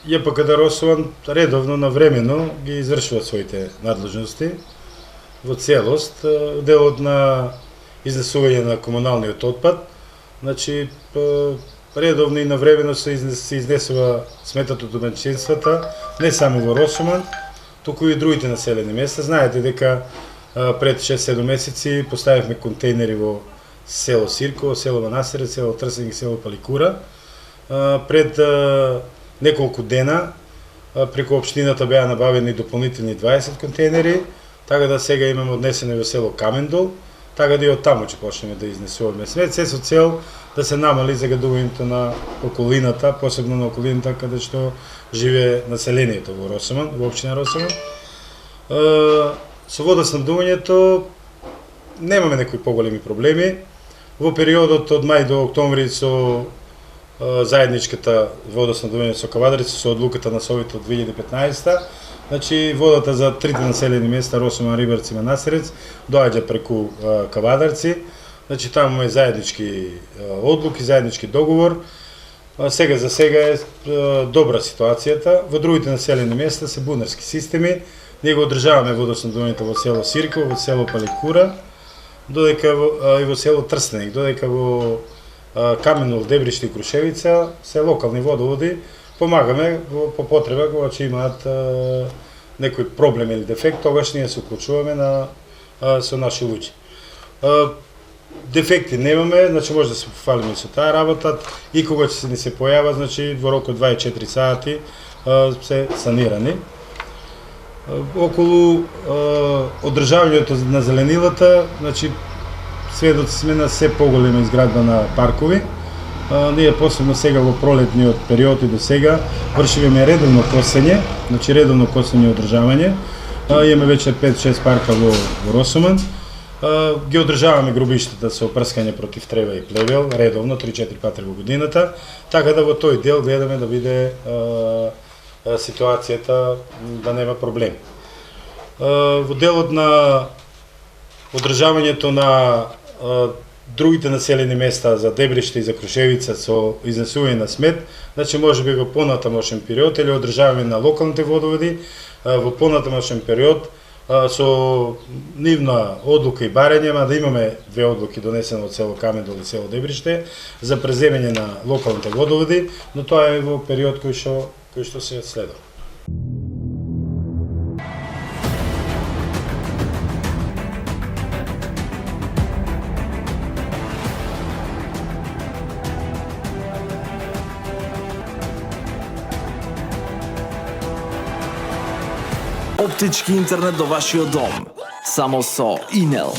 ЈПКД Росоман редовно, навремено ги извршува своите надлежности во целост. Делот на изнесување на комуналниот отпад, значи редовно и навремено се изнесува сметат од домаќинствата, не само во Росоман, туку и другите населени места. Знаете дека пред 6-7 месеци поставивме контейнери во село Сирково, село Манасире, село Трсен и село Паликура. Пред неколку дена преку општината беа набавени дополнителни 20 контейнери, така да сега имаме однесени во село Камендол, така да и од таму ќе почнеме да изнесуваме смет, се со цел да се намали загадувањето на околината, посебно на околината каде што живее населението во Росоман, во општина Росоман. Со водоснабдувањето немаме некои поголеми проблеми. Во периодот од мај до октомври со заедничката водоснабдување со Кавадарци, со одлуката на Совет од 2015, значи водата за трите населени места Росоман, Рибарци и Манасирец доаѓа преку Кавадарци. Значи таму е заеднички одлуки, заеднички договор. Сега за сега е добра ситуацијата. Во другите населени места се бунарски системи. Ние го одржаваме водоснабдувањето во село Сирково, во село Паликура, додека и во село Трстеник, додека во Каменол, Дебриште и Крушевица се локални водоводи. Помагаме по потреба кога ќе имаат некој проблем или дефект, тогаш ние се уклучуваме со наши луѓе. Дефекти немаме, значи може да се пофалиме со таа работа и кога ќе ни се појава, значи во рок од 24 сати се санирани. Околу одржавањето на зеленилата, значи сведоци сме на се поголема изградба на паркови. Ние посебно сега во пролетниот период и до сега вршиме редовно косење, значи редовно косење и одржавање. Имаме веќе 5-6 парка во Росоман. Ги одржаваме грубиштата со опрскање против трева и плевел, редовно 3-4 пати во годината, така да во тој дел гледаме да биде ситуацијата да нема проблеми. Во делот на одржавањето на другите населени места за Дебриште и за Крушевица со изнесување на смет, значи може би во понатамошен период или одржавање на локалните водоводи во понатамошен период со нивна одлука и барање, да имаме две одлуки донесени од село Камендол и село Дебриште за преземање на локалните водоводи, но тоа е во период кој што се следува. Оптички интернет до вашиот дом. Само со Инел.